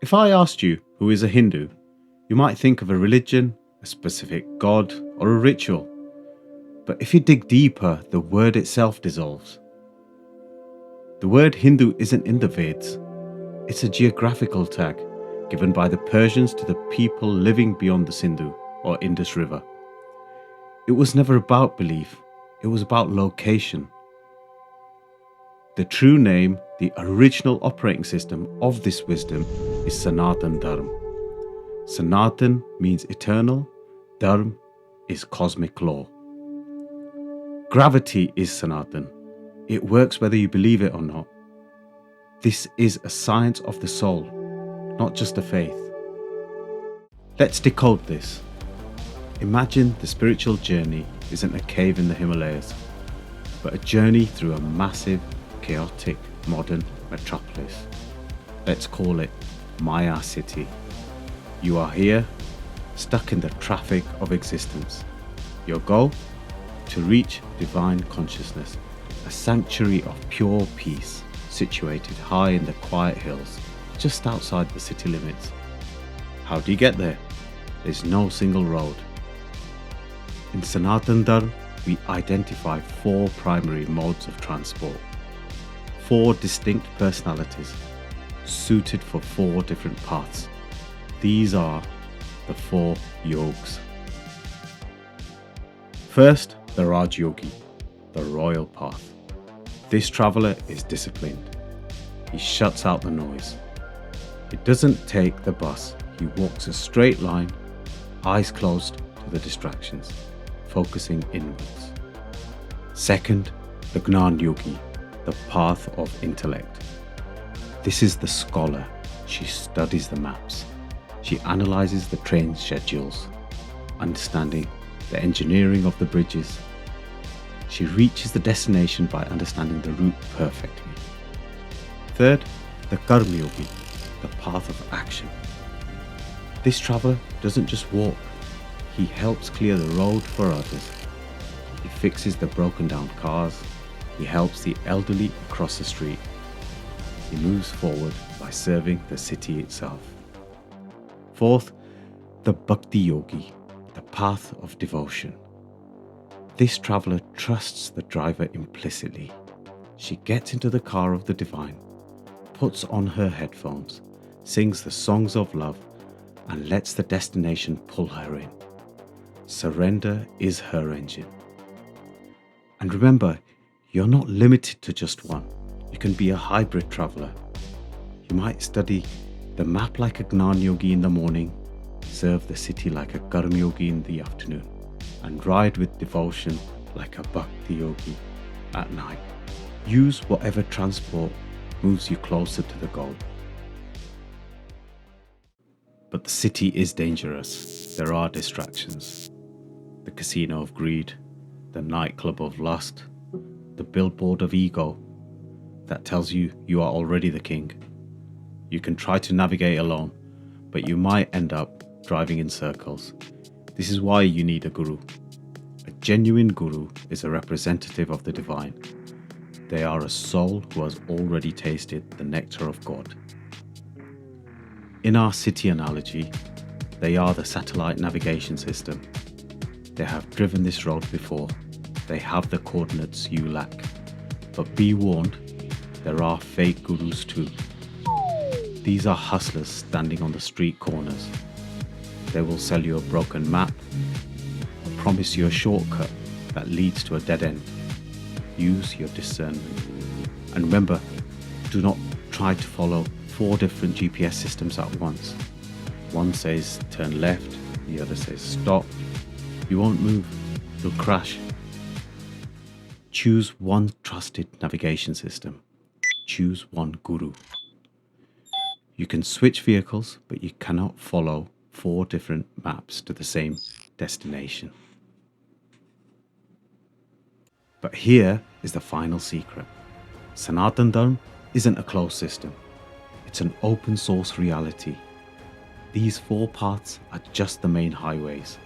If I asked you who is a Hindu, you might think of a religion, a specific god, or a ritual. But if you dig deeper, the word itself dissolves. The word Hindu isn't in the Vedas. It's a geographical tag given by the Persians to the people living beyond the Sindhu or Indus River. It was never about belief, it was about location. The true name, the original operating system of this wisdom is Sanatan Dharma. Sanatan means eternal, Dharma is cosmic law. Gravity is Sanatan. It works whether you believe it or not. This is a science of the soul, not just a faith. Let's decode this. Imagine the spiritual journey isn't a cave in the Himalayas, but a journey through a massive, chaotic, modern metropolis. Let's call it Maya City. You are here, stuck in the traffic of existence. Your goal? To reach divine consciousness, a sanctuary of pure peace situated high in the quiet hills just outside the city limits. How do you get there? There's no single road. In Sanatan Dharma, we identify 4 primary modes of transport, 4 distinct personalities suited for 4 different paths. These are the 4 yogs. First, the Raj Yogi, the royal path. This traveller is disciplined. He shuts out the noise. He doesn't take the bus. He walks a straight line, eyes closed to the distractions, focusing inwards. Second, the Gnan Yogi, the path of intellect. This is the scholar. She studies the maps. She analyzes the train schedules, understanding the engineering of the bridges. She reaches the destination by understanding the route perfectly. Third, the Karma Yogi, the path of action. This traveller doesn't just walk, he helps clear the road for others. He fixes the broken down cars, he helps the elderly across the street. He moves forward by serving the city itself. Fourth, the Bhakti Yogi, the path of devotion. This traveller trusts the driver implicitly. She gets into the car of the divine, puts on her headphones, sings the songs of love, and lets the destination pull her in. Surrender is her engine. And remember, you're not limited to just one. You can be a hybrid traveller. You might study the map like a Gnan Yogi in the morning, serve the city like a Karma Yogi in the afternoon, and ride with devotion like a Bhakti Yogi at night. Use whatever transport moves you closer to the goal. But the city is dangerous. There are distractions. The casino of greed, the nightclub of lust, the billboard of ego that tells you you are already the king. You can try to navigate alone, but you might end up driving in circles. This is why you need a guru. A genuine guru is a representative of the divine. They are a soul who has already tasted the nectar of God. In our city analogy, they are the satellite navigation system. They have driven this road before. They have the coordinates you lack. But be warned, there are fake gurus too. These are hustlers standing on the street corners. They will sell you a broken map or promise you a shortcut that leads to a dead end. Use your discernment. And remember, do not try to follow 4 different GPS systems at once. One says turn left, the other says stop. You won't move, you'll crash. Choose one trusted navigation system. Choose one guru. You can switch vehicles, but you cannot follow 4 different maps to the same destination. But here is the final secret. Sanatan Dharma isn't a closed system. It's an open source reality. These 4 paths are just the main highways.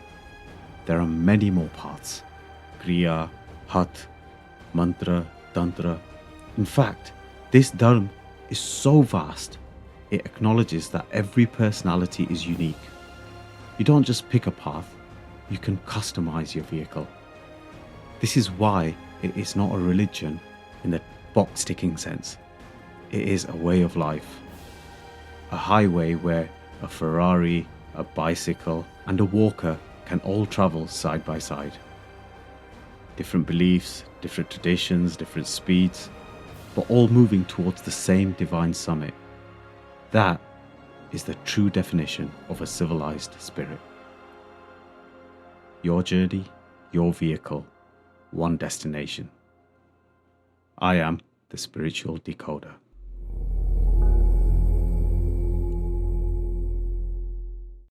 There are many more paths. Kriya, Hat, Mantra, Tantra. In fact, this Dharma is so vast, It acknowledges that every personality is unique. You don't just pick a path, you can customize your vehicle. This is why it is not a religion in the box-ticking sense. It is a way of life. A highway where a Ferrari, a bicycle, and a walker can all travel side by side. Different beliefs, different traditions, different speeds, but all moving towards the same divine summit. That is the true definition of a civilized spirit. Your journey, your vehicle, one destination. I am the spiritual decoder.